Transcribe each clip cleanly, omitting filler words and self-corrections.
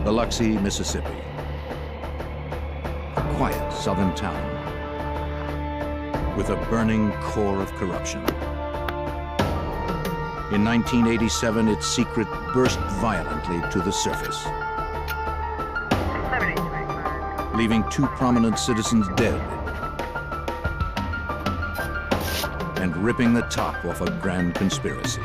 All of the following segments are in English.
Biloxi, Mississippi. A quiet southern town with a burning core of corruption. In 1987, its secret burst violently to the surface, leaving 2 prominent citizens dead and ripping the top off a grand conspiracy.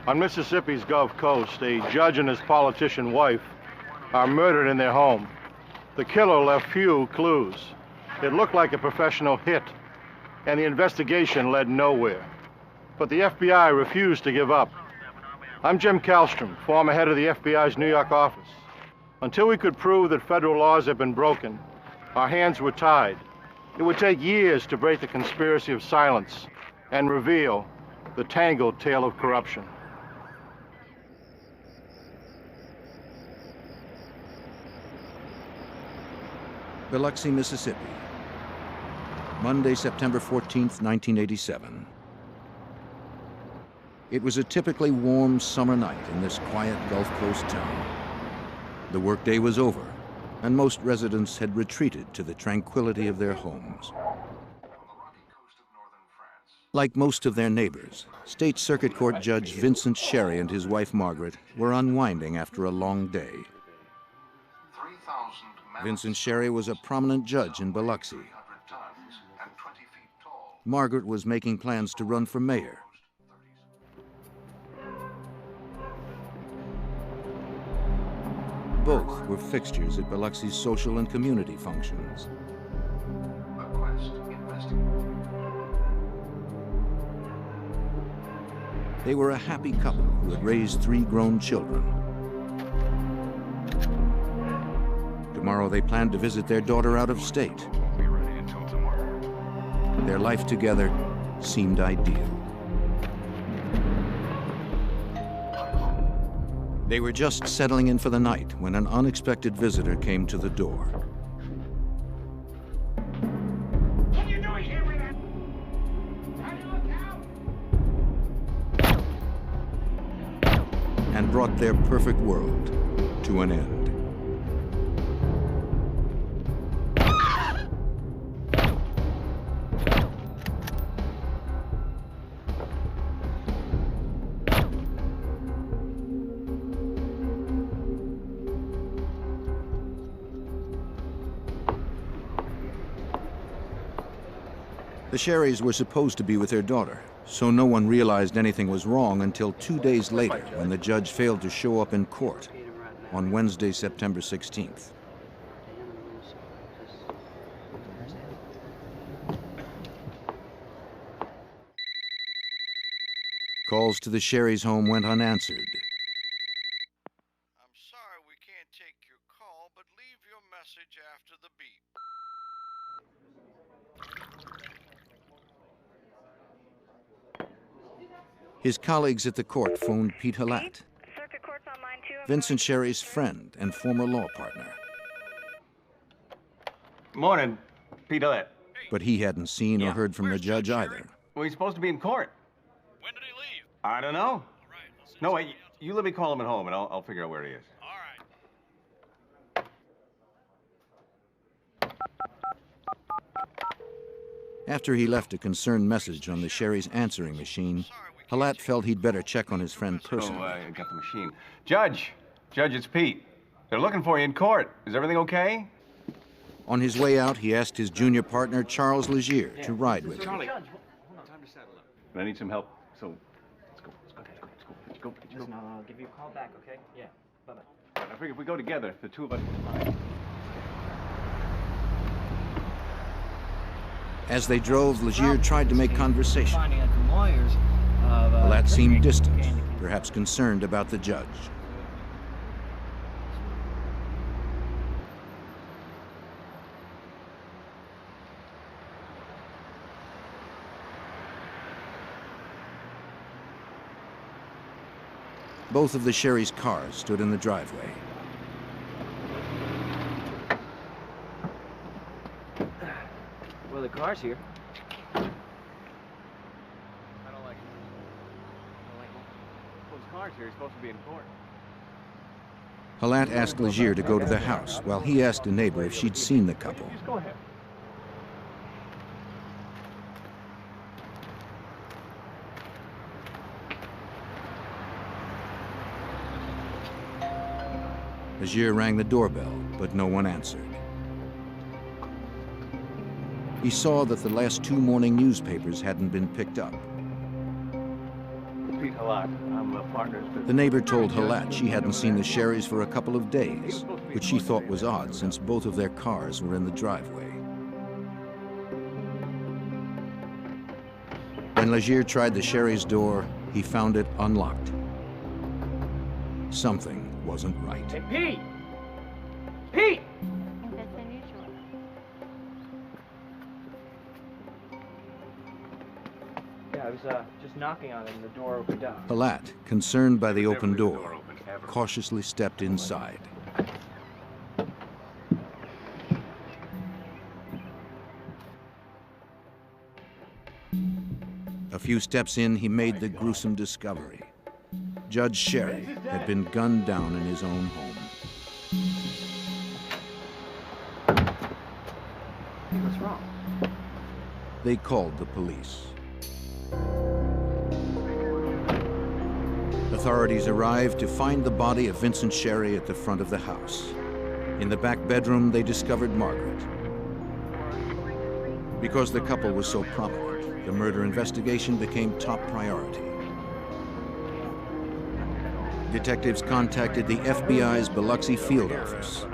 On Mississippi's Gulf Coast, a judge and his politician wife are murdered in their home. The killer left few clues. It looked like a professional hit, and the investigation led nowhere. But the FBI refused to give up. I'm Jim Kallstrom, former head of the FBI's New York office. Until we could prove that federal laws had been broken, our hands were tied. It would take years to break the conspiracy of silence and reveal the tangled tale of corruption. Biloxi, Mississippi. Monday, September 14th, 1987. It was a typically warm summer night in this quiet Gulf Coast town. The workday was over, and most residents had retreated to the tranquility of their homes. Like most of their neighbors, State Circuit Court Judge Vincent Sherry and his wife Margaret were unwinding after a long day. Vincent Sherry was a prominent judge in Biloxi. Margaret was making plans to run for mayor. Both were fixtures at Biloxi's social and community functions. They were a happy couple who had raised 3 grown children. Tomorrow they planned to visit their daughter out of state. Their life together seemed ideal. They were just settling in for the night when an unexpected visitor came to the door. What are you doing here with that? How do you look out? And brought their perfect world to an end. The Sherrys were supposed to be with their daughter, so no one realized anything was wrong until 2 days later when the judge failed to show up in court on Wednesday, September 16th. Calls to the Sherrys' home went unanswered. I'm sorry we can't take your call, but leave your message after the beep. His colleagues at the court phoned Pete Halat, Vincent Sherry's friend and former law partner. Morning, Pete Halat. But he hadn't seen or heard from the judge either. Well, he's supposed to be in court. When did he leave? I don't know. All right, No, wait, you let me call him at home and I'll figure out where he is. All right. After he left a concerned message on the Sherry's answering machine, Halat felt he'd better check on his friend personally. Oh, I got the machine. Judge, it's Pete. They're looking for you in court. Is everything okay? On his way out, he asked his junior partner, Charles Legier, to ride with him. Charlie, hold on, time to settle up. I need some help, so let's go. Listen, I'll give you a call back, okay? Yeah, bye-bye. I figure if we go together, the two of us will find. As they drove, Legier tried to make conversation. Halat seemed distant, perhaps concerned about the judge. Both of the Sherry's cars stood in the driveway. Well, the car's here. I don't like it. Well, his car's here. He's supposed to be in court. Halat asked Legier to go to the house, while he asked a neighbor if she'd seen the couple. Just go ahead. Legier rang the doorbell, but no one answered. He saw that the last 2 morning newspapers hadn't been picked up. Pete Halat. I'm a partner. The neighbor told Halat she hadn't seen the Sherrys for a couple of days, which she thought was odd since both of their cars were in the driveway. When Legier tried the Sherry's door, he found it unlocked. Something wasn't right. Hey, Pete! Pete! That's unusual. Yeah, I was just knocking on it and the door opened up. Halat, concerned by the open door, cautiously stepped inside. A few steps in, he made the gruesome discovery. Judge Sherry had been gunned down in his own home. Hey, what's wrong? They called the police. Authorities arrived to find the body of Vincent Sherry at the front of the house. In the back bedroom, they discovered Margaret. Because the couple was so prominent, the murder investigation became top priority. Detectives contacted the FBI's Biloxi field office.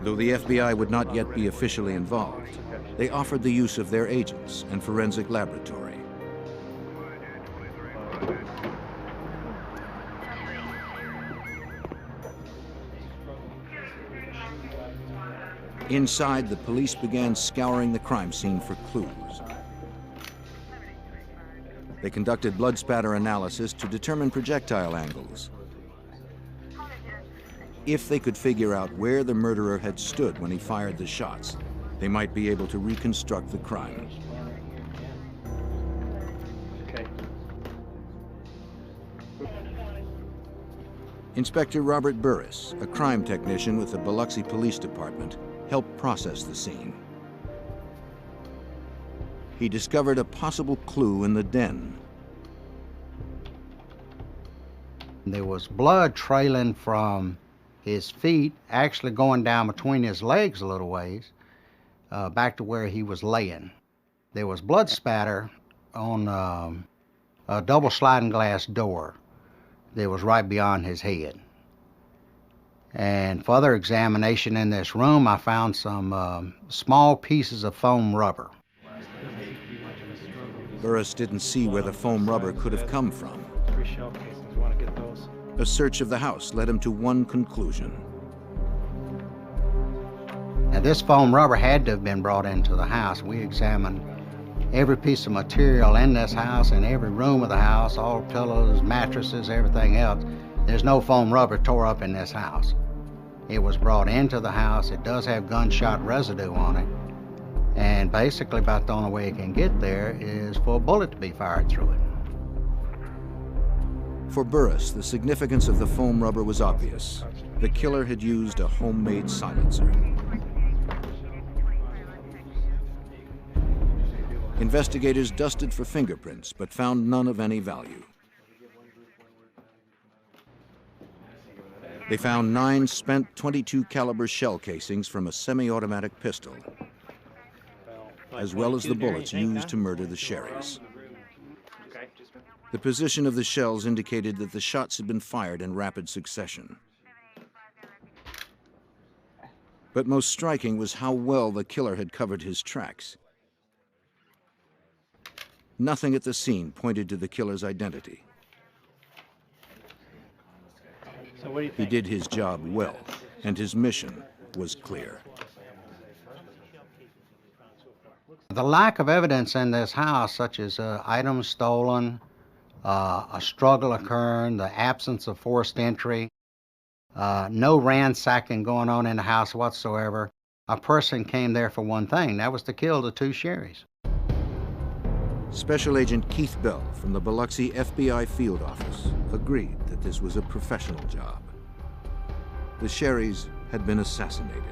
Though the FBI would not yet be officially involved, they offered the use of their agents and forensic laboratory. Inside, the police began scouring the crime scene for clues. They conducted blood spatter analysis to determine projectile angles. If they could figure out where the murderer had stood when he fired the shots, they might be able to reconstruct the crime. Okay. Inspector Robert Burris, a crime technician with the Biloxi Police Department, helped process the scene. He discovered a possible clue in the den. There was blood trailing from his feet, actually going down between his legs a little ways, back to where he was laying. There was blood spatter on a double sliding glass door that was right beyond his head. And further examination in this room, I found some small pieces of foam rubber. Burris didn't see where the foam rubber could have come from. 3 shell casings, you want to get those? A search of the house led him to one conclusion. Now this foam rubber had to have been brought into the house. We examined every piece of material in this house, in every room of the house, all pillows, mattresses, everything else. There's no foam rubber tore up in this house. It was brought into the house. It does have gunshot residue on it. And basically about the only way it can get there is for a bullet to be fired through it. For Burris, the significance of the foam rubber was obvious. The killer had used a homemade silencer. Investigators dusted for fingerprints, but found none of any value. They found 9 spent .22 caliber shell casings from a semi-automatic pistol, as well as the bullets used to murder the Sherrys. The position of the shells indicated that the shots had been fired in rapid succession. But most striking was how well the killer had covered his tracks. Nothing at the scene pointed to the killer's identity. He did his job well, and his mission was clear. The lack of evidence in this house, such as items stolen, a struggle occurring, the absence of forced entry, no ransacking going on in the house whatsoever. A person came there for one thing, that was to kill the two Sherrys. Special Agent Keith Bell from the Biloxi FBI field office agreed that this was a professional job. The Sherrys had been assassinated.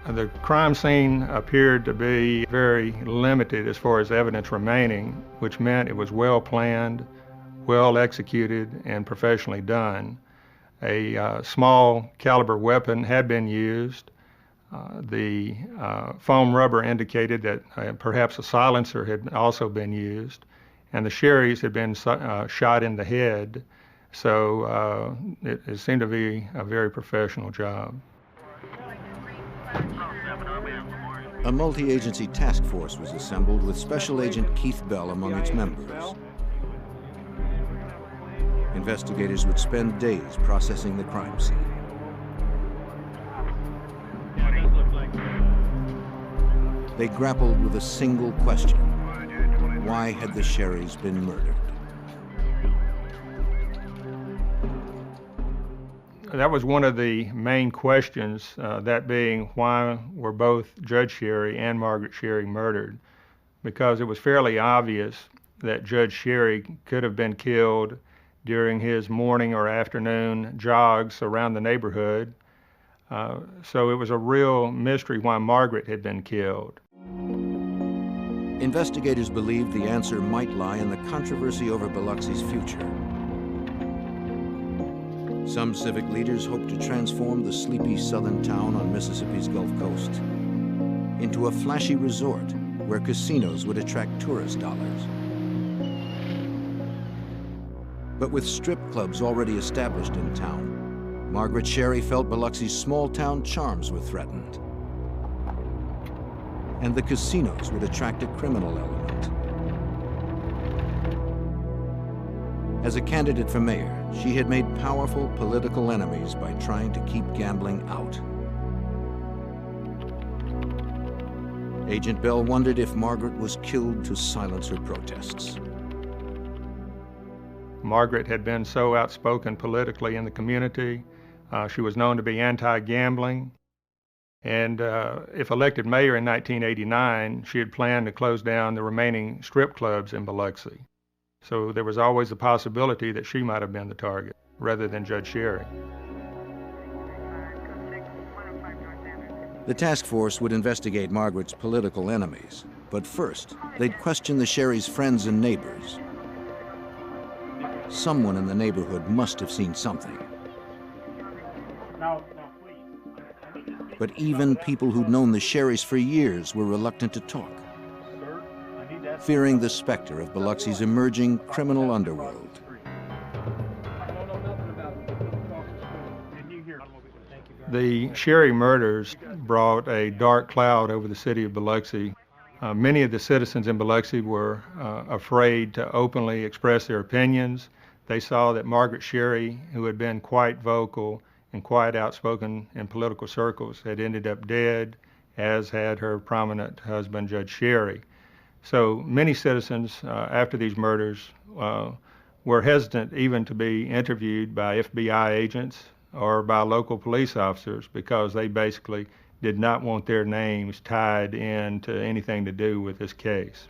The crime scene appeared to be very limited as far as evidence remaining, which meant it was well planned, well executed, and professionally done. A small caliber weapon had been used. The foam rubber indicated that perhaps a silencer had also been used, and the Sherrys had been shot in the head, so it seemed to be a very professional job. A multi-agency task force was assembled with Special Agent Keith Bell among its members. Investigators would spend days processing the crime scene. They grappled with a single question. Why had the Sherrys been murdered? That was one of the main questions, that being why were both Judge Sherry and Margaret Sherry murdered? Because it was fairly obvious that Judge Sherry could have been killed during his morning or afternoon jogs around the neighborhood. So it was a real mystery why Margaret had been killed. Investigators believed the answer might lie in the controversy over Biloxi's future. Some civic leaders hoped to transform the sleepy southern town on Mississippi's Gulf Coast into a flashy resort where casinos would attract tourist dollars. But with strip clubs already established in town, Margaret Sherry felt Biloxi's small-town charms were threatened. And the casinos would attract a criminal element. As a candidate for mayor, she had made powerful political enemies by trying to keep gambling out. Agent Bell wondered if Margaret was killed to silence her protests. Margaret had been so outspoken politically in the community. She was known to be anti-gambling. And if elected mayor in 1989, she had planned to close down the remaining strip clubs in Biloxi. So there was always the possibility that she might have been the target, rather than Judge Sherry. The task force would investigate Margaret's political enemies, but first, they'd question the Sherrys' friends and neighbors. Someone in the neighborhood must have seen something. But even people who'd known the Sherrys for years were reluctant to talk, fearing the specter of Biloxi's emerging criminal underworld. The Sherry murders brought a dark cloud over the city of Biloxi. Many of the citizens in Biloxi were afraid to openly express their opinions. They saw that Margaret Sherry, who had been quite vocal and quite outspoken in political circles, had ended up dead, as had her prominent husband, Judge Sherry. So many citizens after these murders were hesitant even to be interviewed by FBI agents or by local police officers because they basically did not want their names tied into anything to do with this case.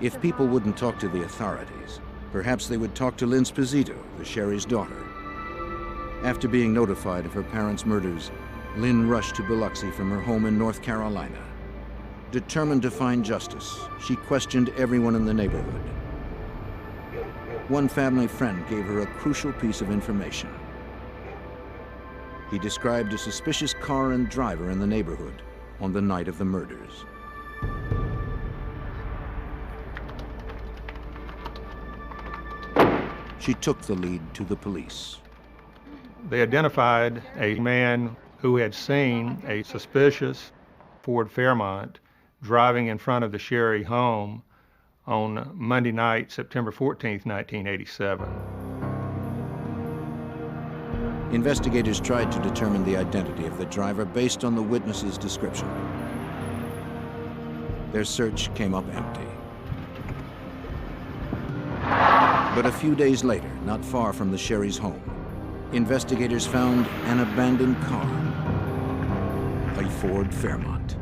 If people wouldn't talk to the authorities, perhaps they would talk to Lynn Sposito, the Sherry's daughter. After being notified of her parents' murders, Lynn rushed to Biloxi from her home in North Carolina. Determined to find justice, she questioned everyone in the neighborhood. One family friend gave her a crucial piece of information. He described a suspicious car and driver in the neighborhood on the night of the murders. She took the lead to the police. They identified a man who had seen a suspicious Ford Fairmont driving in front of the Sherry home on Monday night, September 14th, 1987. Investigators tried to determine the identity of the driver based on the witness's description. Their search came up empty. But a few days later, not far from the Sherry's home, investigators found an abandoned car, a Ford Fairmont.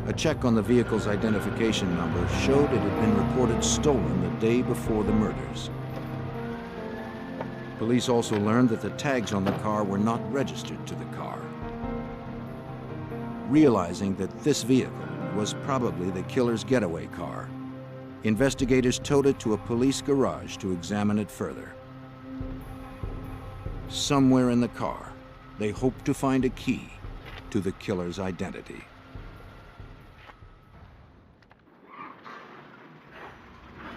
A check on the vehicle's identification number showed it had been reported stolen the day before the murders. Police also learned that the tags on the car were not registered to the car. Realizing that this vehicle was probably the killer's getaway car, investigators towed it to a police garage to examine it further. Somewhere in the car, they hoped to find a key to the killer's identity.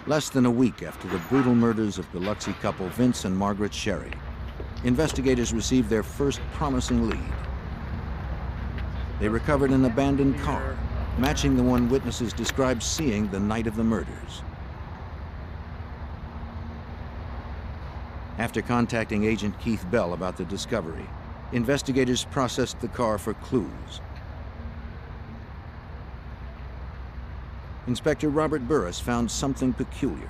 Less than a week after the brutal murders of Biloxi couple Vince and Margaret Sherry, investigators received their first promising lead. They recovered an abandoned car, matching the one witnesses described seeing the night of the murders. After contacting Agent Keith Bell about the discovery, investigators processed the car for clues. Inspector Robert Burris found something peculiar.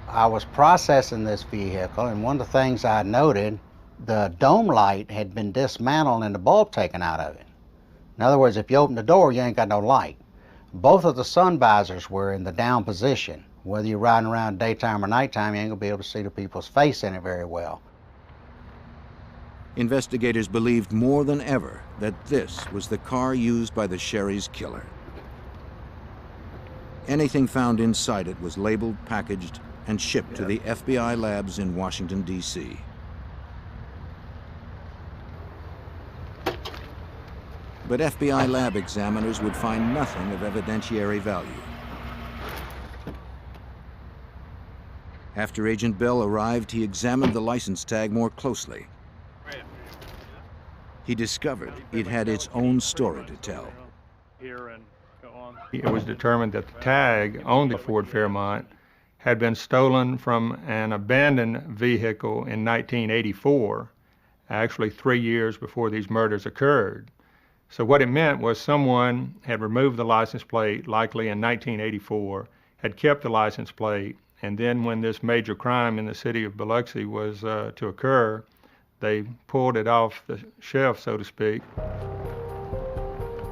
I was processing this vehicle, and one of the things I noted, the dome light had been dismantled and the bulb taken out of it. In other words, if you open the door, you ain't got no light. Both of the sun visors were in the down position. Whether you're riding around daytime or nighttime, you ain't gonna be able to see the people's face in it very well. Investigators believed more than ever that this was the car used by the Sherry's killer. Anything found inside it was labeled, packaged, and shipped to the FBI labs in Washington, D.C. But FBI lab examiners would find nothing of evidentiary value. After Agent Bell arrived, he examined the license tag more closely. He discovered it had its own story to tell. It was determined that the tag on the Ford Fairmont had been stolen from an abandoned vehicle in 1984, actually 3 years before these murders occurred. So what it meant was someone had removed the license plate, likely in 1984, had kept the license plate, and then when this major crime in the city of Biloxi was to occur, they pulled it off the shelf, so to speak.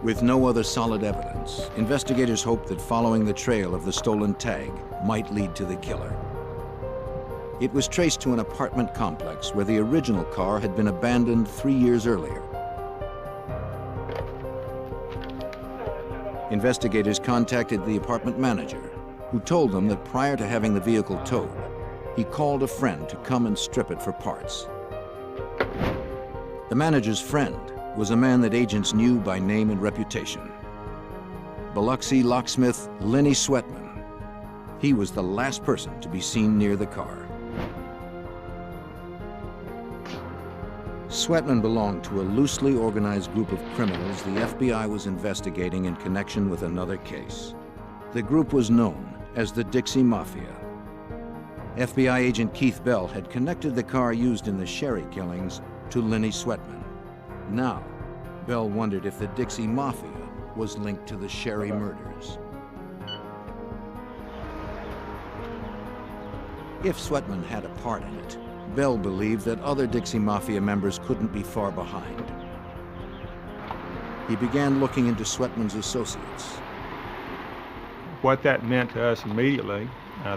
With no other solid evidence, investigators hoped that following the trail of the stolen tag might lead to the killer. It was traced to an apartment complex where the original car had been abandoned 3 years earlier. Investigators contacted the apartment manager, who told them that prior to having the vehicle towed, he called a friend to come and strip it for parts. The manager's friend was a man that agents knew by name and reputation. Biloxi locksmith Lenny Sweatman. He was the last person to be seen near the car. Sweatman belonged to a loosely organized group of criminals the FBI was investigating in connection with another case. The group was known as the Dixie Mafia. FBI agent Keith Bell had connected the car used in the Sherry killings to Lenny Sweatman. Now, Bell wondered if the Dixie Mafia was linked to the Sherry murders. If Sweatman had a part in it, Bell believed that other Dixie Mafia members couldn't be far behind. He began looking into Sweatman's associates. What that meant to us immediately,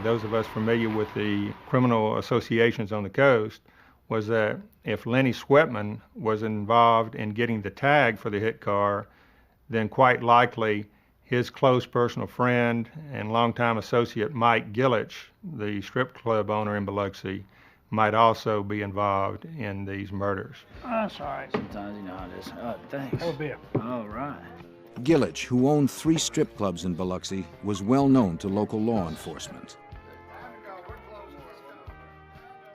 those of us familiar with the criminal associations on the coast, was that if Lenny Sweatman was involved in getting the tag for the hit car, then quite likely his close personal friend and longtime associate Mike Gillich, the strip club owner in Biloxi, might also be involved in these murders. That's all right. Sometimes you know how it is. Thanks. Oh, beer. All right. Gillich, who owned 3 strip clubs in Biloxi, was well known to local law enforcement.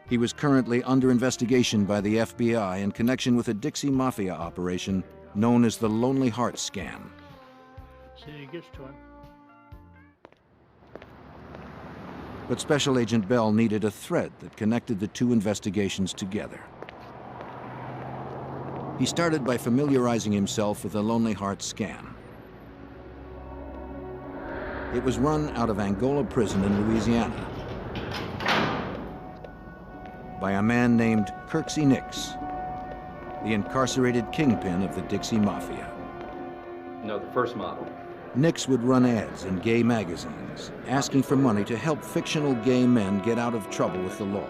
He was currently under investigation by the FBI in connection with a Dixie Mafia operation known as the Lonely Heart Scam. See, he gets to him. But Special Agent Bell needed a thread that connected the two investigations together. He started by familiarizing himself with the Lonely Heart scam. It was run out of Angola prison in Louisiana by a man named Kirksey Nix, the incarcerated kingpin of the Dixie Mafia. No, the first model. Nix would run ads in gay magazines, asking for money to help fictional gay men get out of trouble with the law.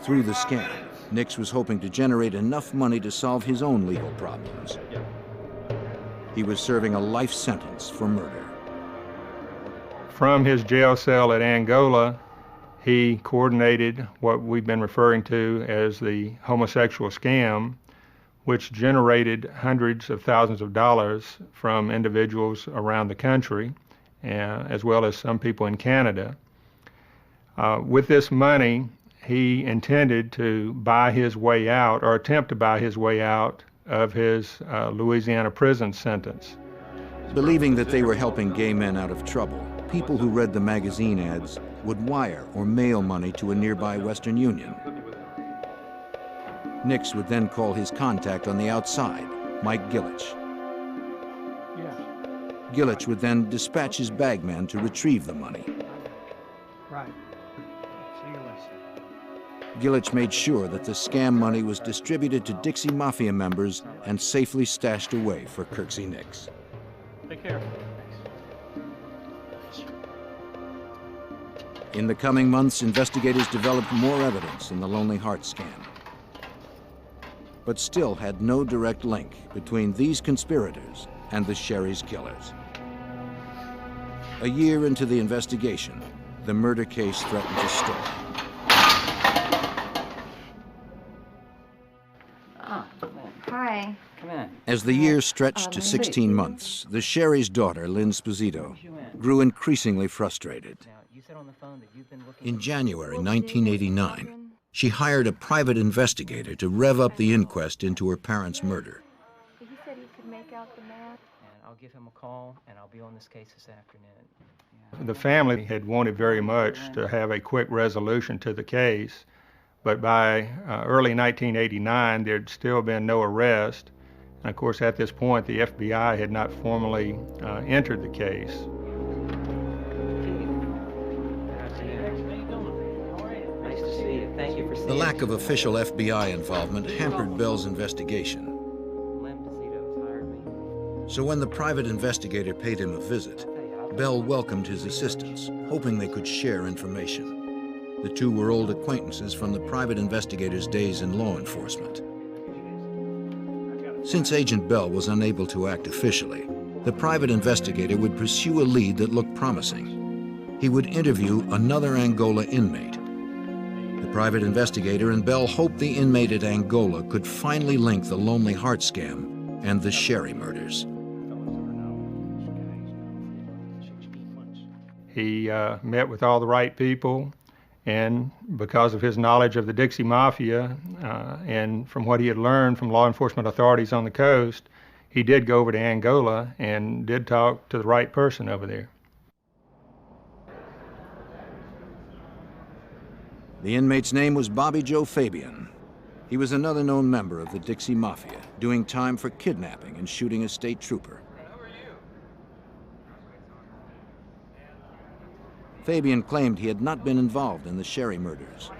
Through the scam, Nix was hoping to generate enough money to solve his own legal problems. He was serving a life sentence for murder. From his jail cell at Angola, he coordinated what we've been referring to as the homosexual scam, which generated hundreds of thousands of dollars from individuals around the country, as well as some people in Canada. With this money, he intended to buy his way out, or attempt to buy his way out, of his Louisiana prison sentence. Believing that they were helping gay men out of trouble, people who read the magazine ads would wire or mail money to a nearby Western Union. Nix would then call his contact on the outside, Mike Gillich. Gillich would then dispatch his bagman to retrieve the money. Right. See you later. Gillich made sure that the scam money was distributed to Dixie Mafia members and safely stashed away for Kirksey Nix. Take care. In the coming months, investigators developed more evidence in the Lonely Heart scam, but still had no direct link between these conspirators and the Sherry's killers. A year into the investigation, the murder case threatened to stall. Hi. Come in. As the years stretched to 16 months, the Sherry's daughter, Lynn Sposito, grew increasingly frustrated. In January 1989, she hired a private investigator to rev up the inquest into her parents' murder. He said he could make out the man. And I'll give him a call, and I'll be on this case this afternoon. The family had wanted very much to have a quick resolution to the case, but by early 1989, there'd still been no arrest. And of course, at this point, the FBI had not formally entered the case. Nice to see you. Thank you for seeing The lack of official FBI involvement hampered Bell's investigation. So when the private investigator paid him a visit, Bell welcomed his assistants, hoping they could share information. The two were old acquaintances from the private investigator's days in law enforcement. Since Agent Bell was unable to act officially, the private investigator would pursue a lead that looked promising. He would interview another Angola inmate. The private investigator and Bell hoped the inmate at Angola could finally link the Lonely Heart scam and the Sherry murders. He met with all the right people, and because of his knowledge of the Dixie Mafia and from what he had learned from law enforcement authorities on the coast, he did go over to Angola and did talk to the right person over there. The inmate's name was Bobby Joe Fabian. He was another known member of the Dixie Mafia, doing time for kidnapping and shooting a state trooper. Fabian claimed he had not been involved in the Sherry murders,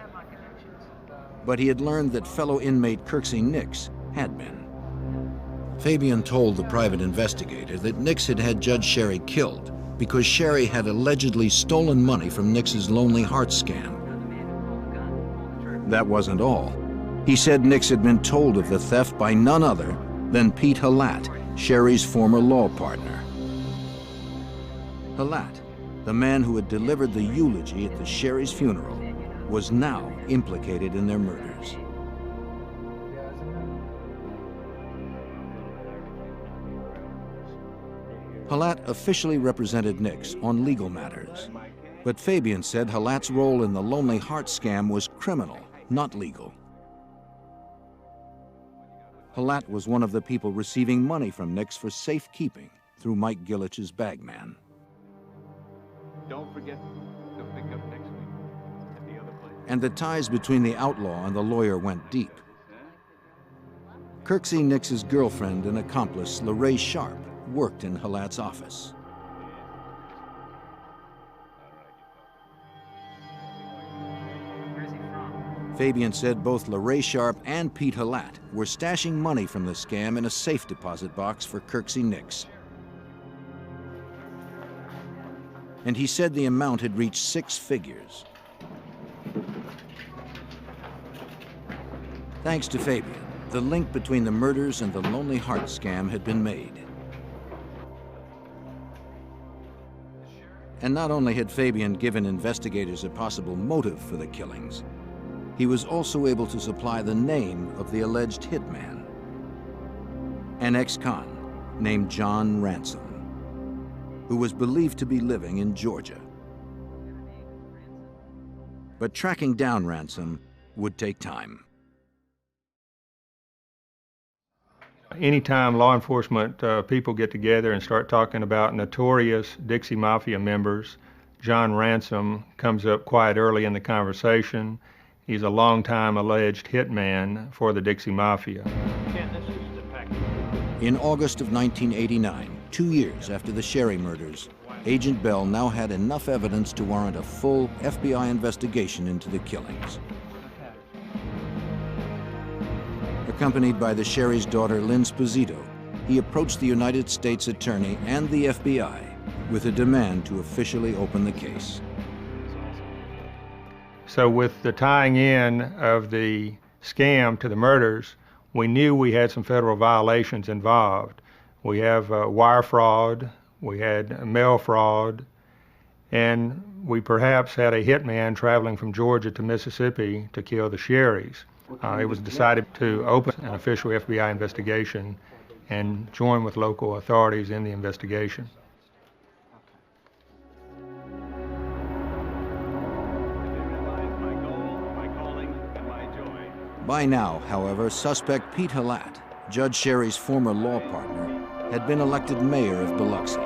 but he had learned that fellow inmate Kirksey Nix had been. Fabian told the private investigator that Nix had had Judge Sherry killed because Sherry had allegedly stolen money from Nix's Lonely Heart scam. That wasn't all. He said Nix had been told of the theft by none other than Pete Halat, Sherry's former law partner. Halat, the man who had delivered the eulogy at the Sherry's funeral, was now implicated in their murders. Halat officially represented Nix on legal matters, but Fabian said Halat's role in the Lonely Heart scam was criminal, not legal. Halat was one of the people receiving money from Nix for safekeeping through Mike Gillich's bagman. Don't forget to pick up next week at the other place. And the ties between the outlaw and the lawyer went deep. Kirksey Nix's girlfriend and accomplice, LaRae Sharp, worked in Halat's office. Where's he from? Fabian said both LaRae Sharp and Pete Halat were stashing money from the scam in a safe deposit box for Kirksey Nix. And he said the amount had reached 6 figures. Thanks to Fabian, the link between the murders and the Lonely Heart scam had been made. And not only had Fabian given investigators a possible motive for the killings, he was also able to supply the name of the alleged hitman, an ex-con named John Ransom, who was believed to be living in Georgia. But tracking down Ransom would take time. Anytime law enforcement people get together and start talking about notorious Dixie Mafia members, John Ransom comes up quite early in the conversation. He's a longtime alleged hitman for the Dixie Mafia. In August of 1989, 2 years after the Sherry murders, Agent Bell now had enough evidence to warrant a full FBI investigation into the killings. Accompanied by the Sherry's daughter, Lynn Sposito, he approached the United States Attorney and the FBI with a demand to officially open the case. So with the tying in of the scam to the murders, we knew we had some federal violations involved. We have wire fraud, we had mail fraud, and we perhaps had a hitman traveling from Georgia to Mississippi to kill the Sherrys. It was decided to open an official FBI investigation and join with local authorities in the investigation. By now, however, suspect Pete Halat, Judge Sherry's former law partner, had been elected mayor of Biloxi.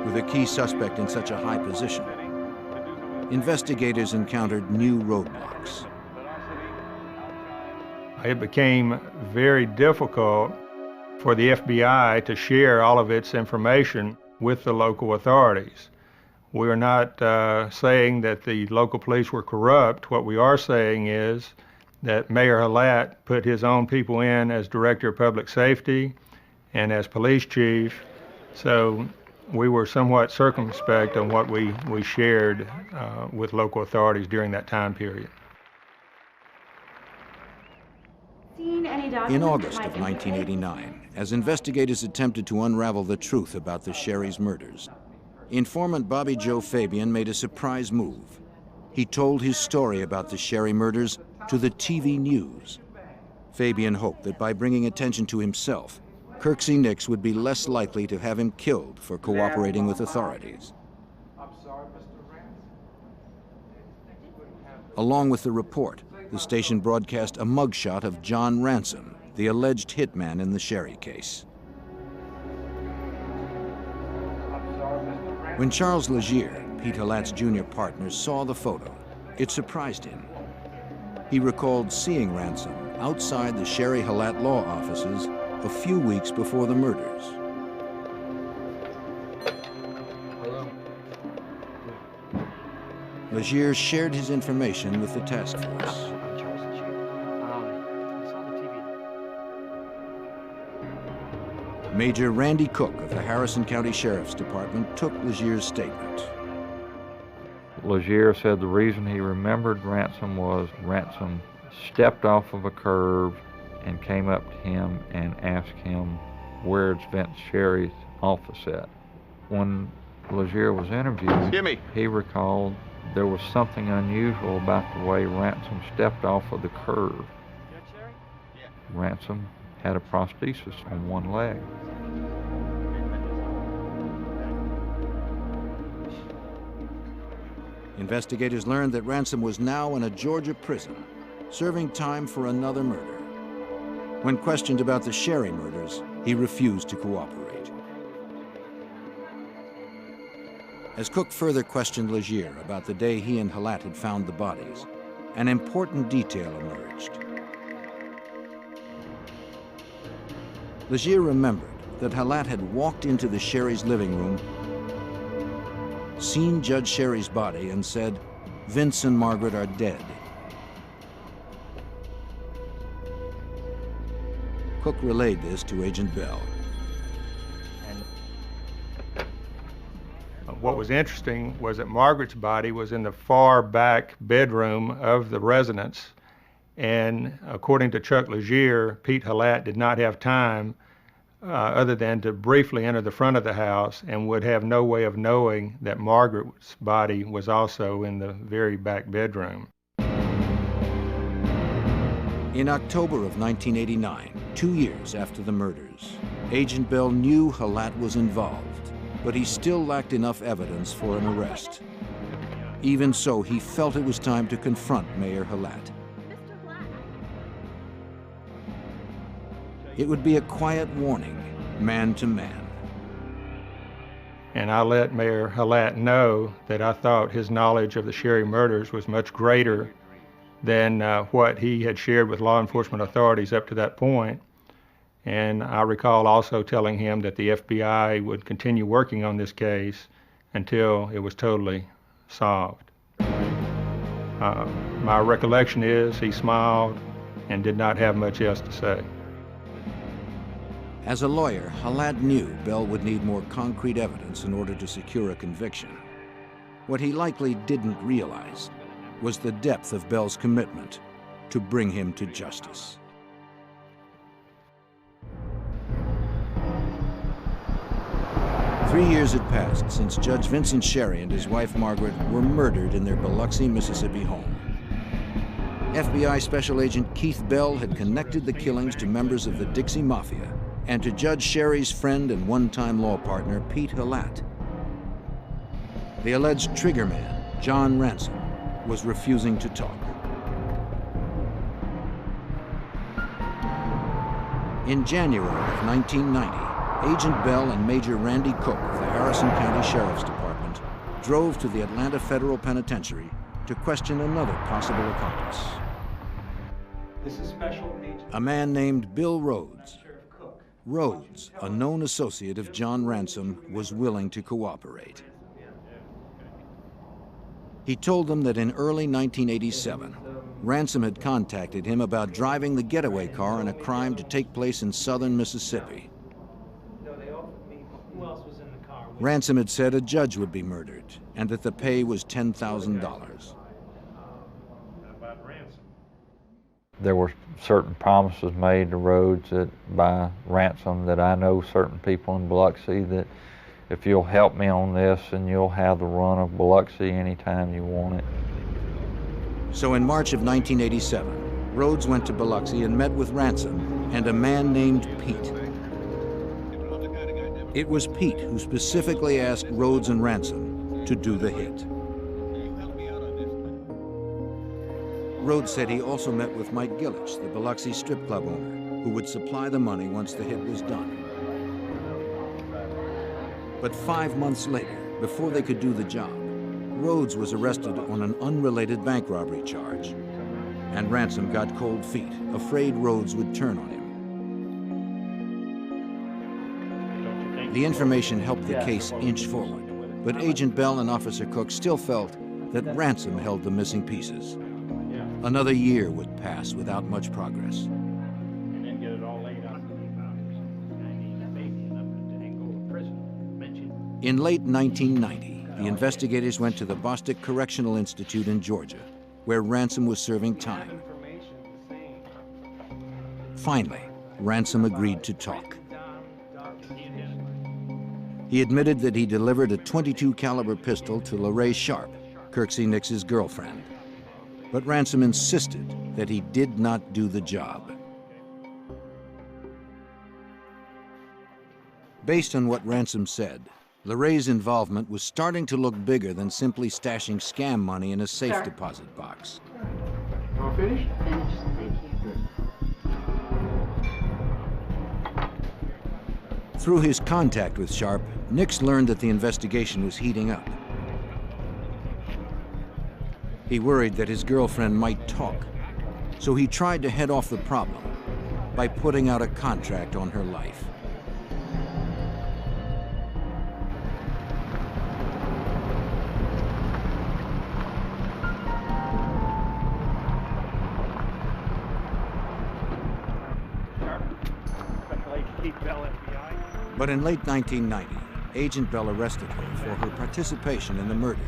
With a key suspect in such a high position, investigators encountered new roadblocks. It became very difficult for the FBI to share all of its information with the local authorities. We are not saying that the local police were corrupt. What we are saying is that Mayor Halat put his own people in as Director of Public Safety and as Police Chief, so we were somewhat circumspect on what we shared with local authorities during that time period. In August of 1989, as investigators attempted to unravel the truth about the Sherry's murders, informant Bobby Joe Fabian made a surprise move. He told his story about the Sherry murders to the TV news. Fabian hoped that by bringing attention to himself, Kirksey Nix would be less likely to have him killed for cooperating with authorities. Along with the report, the station broadcast a mugshot of John Ransom, the alleged hitman in the Sherry case. When Charles Legier, Pete Halat's junior partner, saw the photo, it surprised him. He recalled seeing Ransom outside the Sherry Halat law offices a few weeks before the murders. Legier shared his information with the task force. Major Randy Cook of the Harrison County Sheriff's Department took Legier's statement. Legier said the reason he remembered Ransom was Ransom stepped off of a curb and came up to him and asked him where's Vince Sherry's office at. When Legier was interviewed, he recalled there was something unusual about the way Ransom stepped off of the curb. Ransom had a prosthesis on one leg. Investigators learned that Ransom was now in a Georgia prison, serving time for another murder. When questioned about the Sherry murders, he refused to cooperate. As Cook further questioned Legier about the day he and Halat had found the bodies, an important detail emerged. Legier remembered that Halat had walked into the Sherry's living room, seen Judge Sherry's body, and said, "Vince and Margaret are dead." Cook relayed this to Agent Bell. What was interesting was that Margaret's body was in the far back bedroom of the residence, and according to Chuck Legier, Pete Halat did not have time other than to briefly enter the front of the house and would have no way of knowing that Margaret's body was also in the very back bedroom. In October of 1989, 2 years after the murders, Agent Bell knew Halat was involved, but he still lacked enough evidence for an arrest. Even so, he felt it was time to confront Mayor Halat. It would be a quiet warning, man to man. And I let Mayor Halat know that I thought his knowledge of the Sherry murders was much greater than what he had shared with law enforcement authorities up to that point. And I recall also telling him that the FBI would continue working on this case until it was totally solved. My recollection is he smiled and did not have much else to say. As a lawyer, Halat knew Bell would need more concrete evidence in order to secure a conviction. What he likely didn't realize was the depth of Bell's commitment to bring him to justice. Three years had passed since Judge Vincent Sherry and his wife Margaret were murdered in their Biloxi, Mississippi home. FBI Special Agent Keith Bell had connected the killings to members of the Dixie Mafia and to Judge Sherry's friend and one-time law partner, Pete Halat. The alleged triggerman, John Ransom, was refusing to talk. In January of 1990, Agent Bell and Major Randy Cook of the Harrison County Sheriff's Department drove to the Atlanta Federal Penitentiary to question another possible accomplice. This is Special Agent. A man named Bill Rhodes. Rhodes, a known associate of John Ransom, was willing to cooperate. He told them that in early 1987, Ransom had contacted him about driving the getaway car in a crime to take place in southern Mississippi. Ransom had said a judge would be murdered and that the pay was $10,000. There were certain promises made to Rhodes by Ransom that I know certain people in Biloxi that if you'll help me on this, and you'll have the run of Biloxi anytime you want it. So in March of 1987, Rhodes went to Biloxi and met with Ransom and a man named Pete. It was Pete who specifically asked Rhodes and Ransom to do the hit. Rhodes said he also met with Mike Gillich, the Biloxi strip club owner, who would supply the money once the hit was done. But 5 months later, before they could do the job, Rhodes was arrested on an unrelated bank robbery charge. And Ransom got cold feet, afraid Rhodes would turn on him. The information helped the case inch forward, but Agent Bell and Officer Cook still felt that Ransom held the missing pieces. Another year would pass without much progress. In late 1990, the investigators went to the Bostick Correctional Institute in Georgia, where Ransom was serving time. Finally, Ransom agreed to talk. He admitted that he delivered a .22 caliber pistol to Lorraine Sharp, Kirksey Nix's girlfriend. But Ransom insisted that he did not do the job. Based on what Ransom said, Lorraine's involvement was starting to look bigger than simply stashing scam money in a safe deposit box. All finished? Finished, thank you. Through his contact with Sharp, Nix learned that the investigation was heating up. He worried that his girlfriend might talk, so he tried to head off the problem by putting out a contract on her life. But in late 1990, Agent Bell arrested her for her participation in the murders,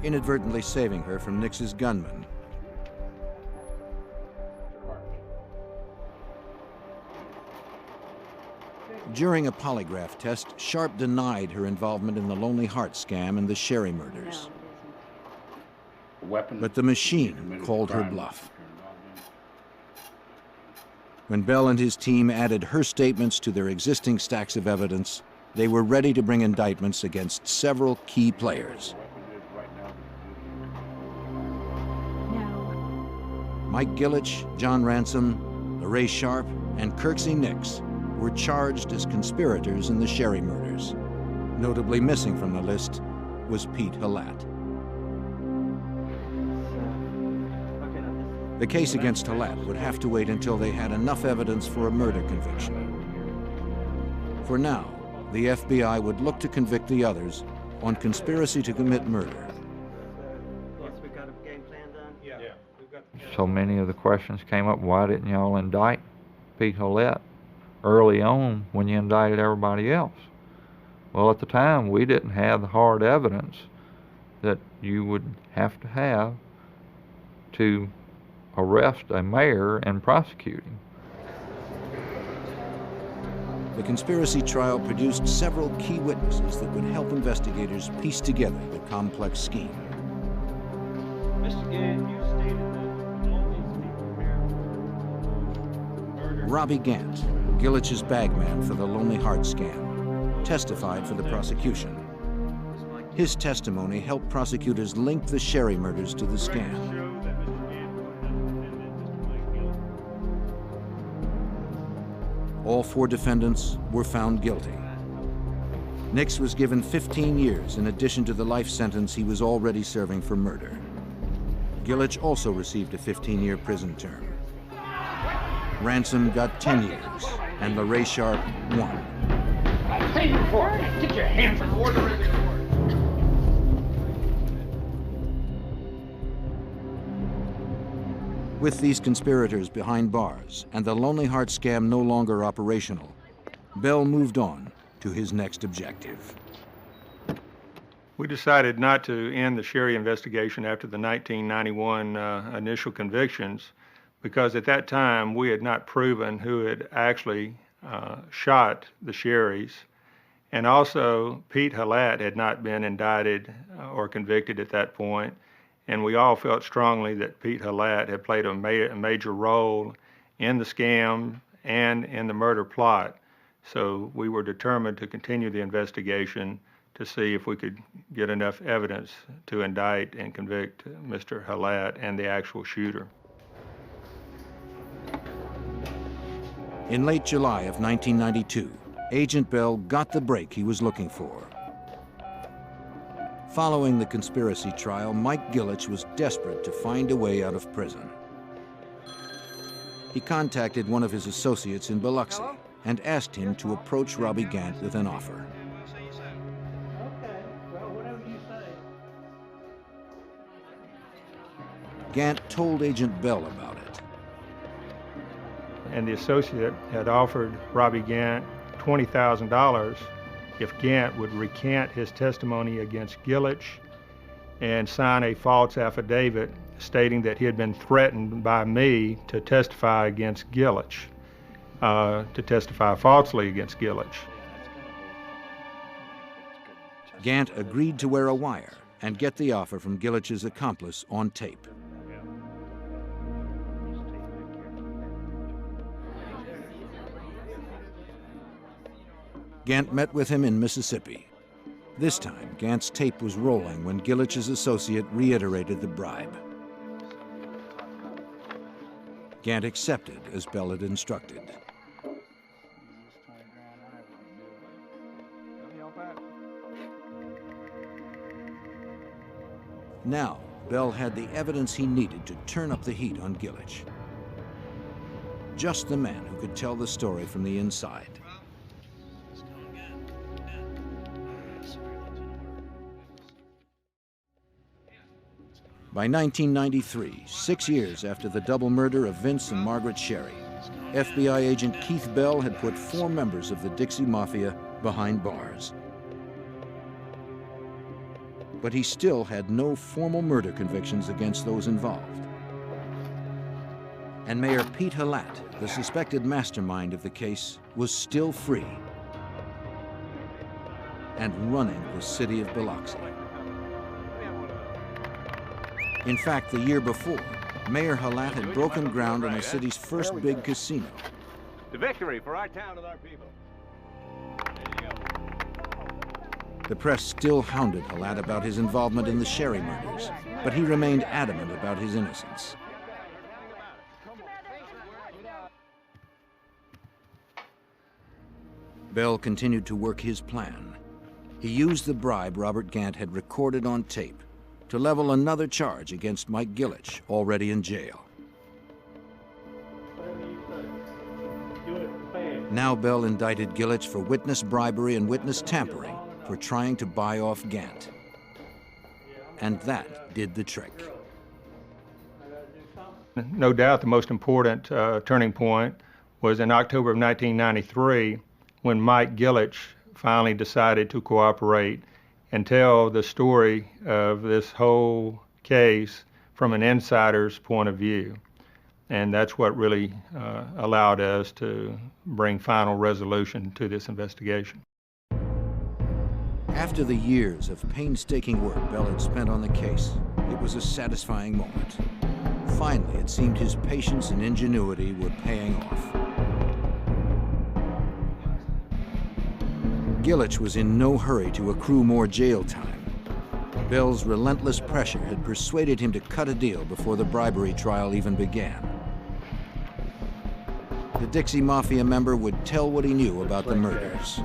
inadvertently saving her from Nix's gunman. During a polygraph test, Sharp denied her involvement in the Lonely Heart scam and the Sherry murders. But the machine called her bluff. When Bell and his team added her statements to their existing stacks of evidence, they were ready to bring indictments against several key players. Mike Gillich, John Ransom, LaRae Sharp, and Kirksey Nix were charged as conspirators in the Sherry murders. Notably missing from the list was Pete Halat. The case against Halat would have to wait until they had enough evidence for a murder conviction. For now, the FBI would look to convict the others on conspiracy to commit murder. So many of the questions came up, why didn't y'all indict Pete Halat early on when you indicted everybody else? Well, at the time, we didn't have the hard evidence that you would have to arrest a mayor and prosecute him. The conspiracy trial produced several key witnesses that would help investigators piece together the complex scheme. Mr. Gant, you stated that all these people here murdered. Robbie Gant, Gillich's bagman for the Lonely Heart scam, testified for the prosecution. His testimony helped prosecutors link the Sherry murders to the scam. All 4 defendants were found guilty. Nix was given 15 years in addition to the life sentence he was already serving for murder. Gillich also received a 15-year prison term. Ransom got 10 years, and LaRae Sharp 1. I say before, get your hands on order in the court. With these conspirators behind bars and the Lonely Heart scam no longer operational, Bell moved on to his next objective. We decided not to end the Sherry investigation after the 1991 initial convictions because at that time we had not proven who had actually shot the Sherrys, and also Pete Halat had not been indicted or convicted at that point. And we all felt strongly that Pete Halat had played a major role in the scam and in the murder plot. So we were determined to continue the investigation to see if we could get enough evidence to indict and convict Mr. Halat and the actual shooter. In late July of 1992, Agent Bell got the break he was looking for. Following the conspiracy trial, Mike Gillich was desperate to find a way out of prison. He contacted one of his associates in Biloxi and asked him to approach Robbie Gant with an offer. Gant told Agent Bell about it. And the associate had offered Robbie Gant $20,000 if Gant would recant his testimony against Gillich and sign a false affidavit stating that he had been threatened by me to testify against Gillich, to testify falsely against Gillich. Gant agreed to wear a wire and get the offer from Gillich's accomplice on tape. Gant met with him in Mississippi. This time, Gant's tape was rolling when Gillich's associate reiterated the bribe. Gant accepted as Bell had instructed. Now, Bell had the evidence he needed to turn up the heat on Gillich. Just the man who could tell the story from the inside. By 1993, 6 years after the double murder of Vince and Margaret Sherry, FBI agent Keith Bell had put 4 members of the Dixie Mafia behind bars. But he still had no formal murder convictions against those involved. And Mayor Pete Halat, the suspected mastermind of the case, was still free and running the city of Biloxi. In fact, the year before, Mayor Halat had broken ground on the city's first big casino. The victory for our town and our people. The press still hounded Halat about his involvement in the Sherry murders, but he remained adamant about his innocence. Bell continued to work his plan. He used the bribe Robert Gant had recorded on tape to level another charge against Mike Gillich, already in jail. Now Bell indicted Gillich for witness bribery and witness tampering for trying to buy off Gant. And that did the trick. No doubt the most important turning point was in October of 1993 when Mike Gillich finally decided to cooperate and tell the story of this whole case from an insider's point of view. And that's what really allowed us to bring final resolution to this investigation. After the years of painstaking work Bell had spent on the case, it was a satisfying moment. Finally, it seemed his patience and ingenuity were paying off. Gillich was in no hurry to accrue more jail time. Bell's relentless pressure had persuaded him to cut a deal before the bribery trial even began. The Dixie Mafia member would tell what he knew about the murders.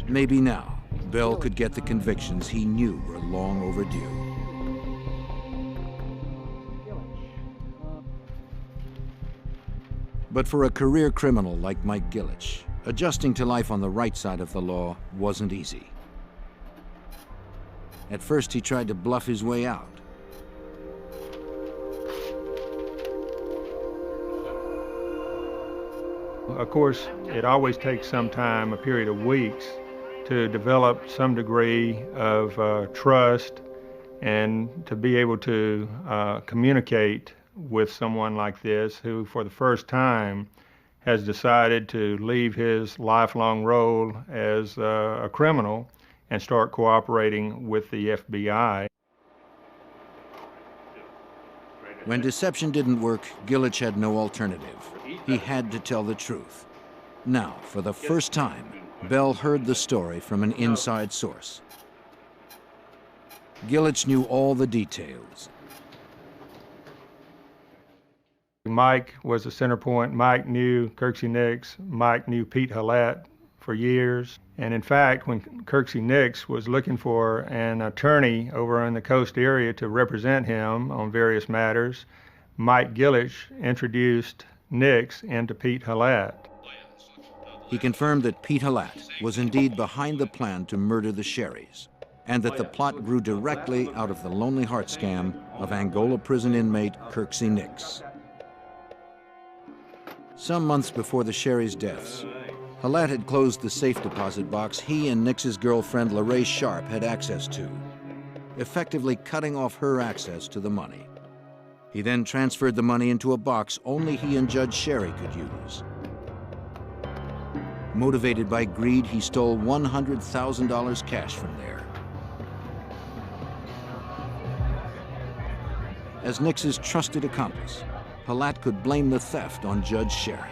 Maybe now, Bell could get the convictions he knew were long overdue. But for a career criminal like Mike Gillich, adjusting to life on the right side of the law wasn't easy. At first, he tried to bluff his way out. Of course, it always takes some time, a period of weeks, to develop some degree of trust and to be able to communicate with someone like this who, for the first time, has decided to leave his lifelong role as a criminal and start cooperating with the FBI. When deception didn't work, Gillich had no alternative. He had to tell the truth. Now, for the first time, Bell heard the story from an inside source. Gillich knew all the details. Mike was the center point. Mike knew Kirksey Nix. Mike knew Pete Halat for years. And in fact, when Kirksey Nix was looking for an attorney over in the coast area to represent him on various matters, Mike Gillich introduced Nix into Pete Halat. He confirmed that Pete Halat was indeed behind the plan to murder the Sherrys, and that the plot grew directly out of the Lonely Heart scam of Angola prison inmate Kirksey Nix. Some months before the Sherrys' deaths, Halat had closed the safe deposit box he and Nix's girlfriend LaRae Sharp had access to, effectively cutting off her access to the money. He then transferred the money into a box only he and Judge Sherry could use. Motivated by greed, he stole $100,000 cash from there. As Nix's trusted accomplice, Halat could blame the theft on Judge Sherry.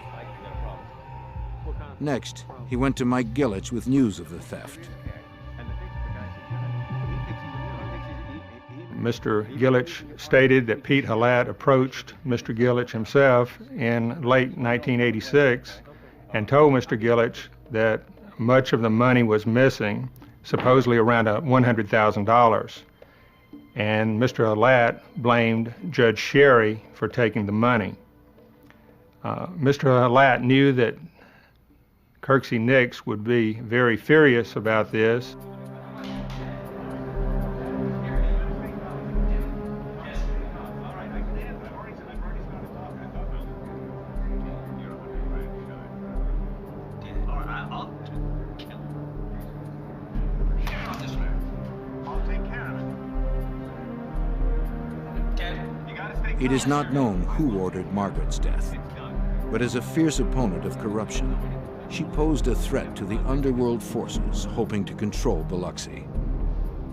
Next, he went to Mike Gillich with news of the theft. Mr. Gillich stated that Pete Halat approached Mr. Gillich himself in late 1986 and told Mr. Gillich that much of the money was missing, supposedly around $100,000. and Mr. Halat blamed Judge Sherry for taking the money. Mr. Halat knew that Kirksey Nix would be very furious about this. It is not known who ordered Margaret's death, but as a fierce opponent of corruption, she posed a threat to the underworld forces hoping to control Biloxi.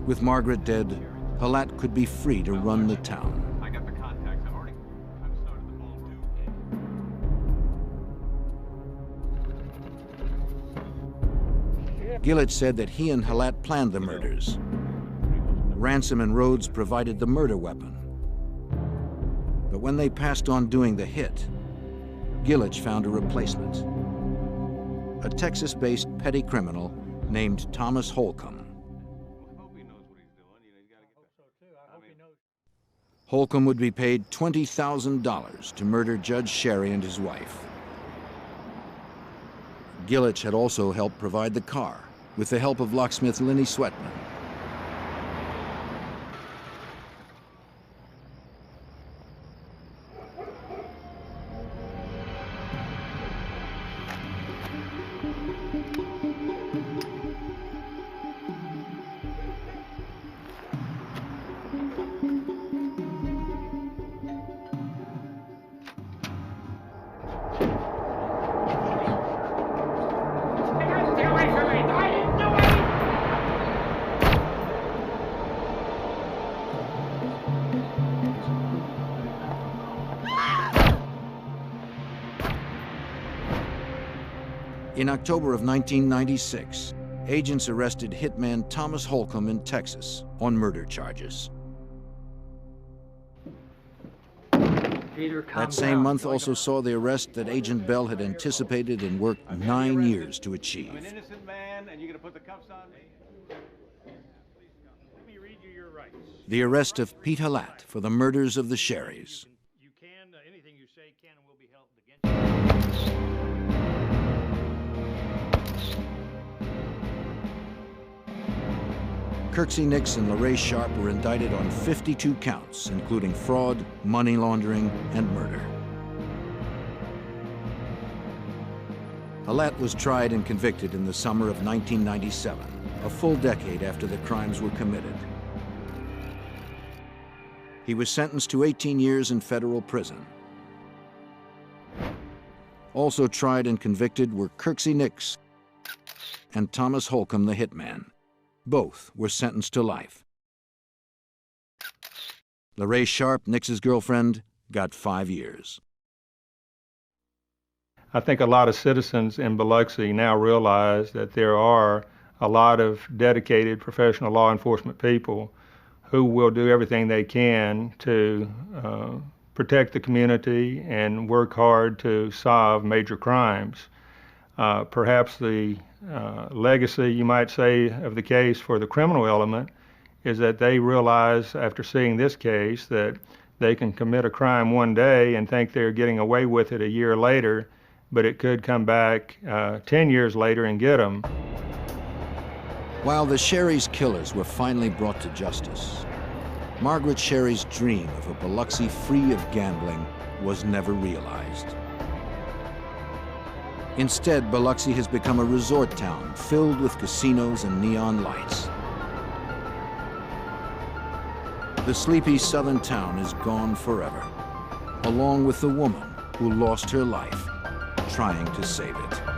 With Margaret dead, Halat could be free to run the town. I got the contacts. I've already kind of started the ball too. Gillett said that he and Halat planned the murders. Ransom and Rhodes provided the murder weapon. But when they passed on doing the hit, Gillett found a replacement. A Texas-based petty criminal named Thomas Holcomb. Holcomb would be paid $20,000 to murder Judge Sherry and his wife. Gillett had also helped provide the car with the help of locksmith Lenny Sweatman. Stay away from me! I didn't do In October of 1996, agents arrested hitman Thomas Holcomb in Texas on murder charges. That same month also saw the arrest that Agent Bell had anticipated and worked 9 years to achieve. I'm an innocent man, and you're going to put the cuffs on me? Let me read you your rights. The arrest of Pete Halat for the murders of the Sherrys. You can, anything you say can and will be held against you. Kirksey Nix and LaRae Sharp were indicted on 52 counts, including fraud, money laundering, and murder. Halat was tried and convicted in the summer of 1997, a full decade after the crimes were committed. He was sentenced to 18 years in federal prison. Also tried and convicted were Kirksey Nix and Thomas Holcomb, the hitman. Both were sentenced to life. LaRae Sharp, Nix's girlfriend, got 5 years. I think a lot of citizens in Biloxi now realize that there are a lot of dedicated professional law enforcement people who will do everything they can to protect the community and work hard to solve major crimes. Perhaps the legacy, you might say, of the case for the criminal element is that they realize after seeing this case that they can commit a crime one day and think they're getting away with it a year later, but it could come back 10 years later and get them. While the Sherry's killers were finally brought to justice, Margaret Sherry's dream of a Biloxi free of gambling was never realized. Instead, Biloxi has become a resort town filled with casinos and neon lights. The sleepy southern town is gone forever, along with the woman who lost her life trying to save it.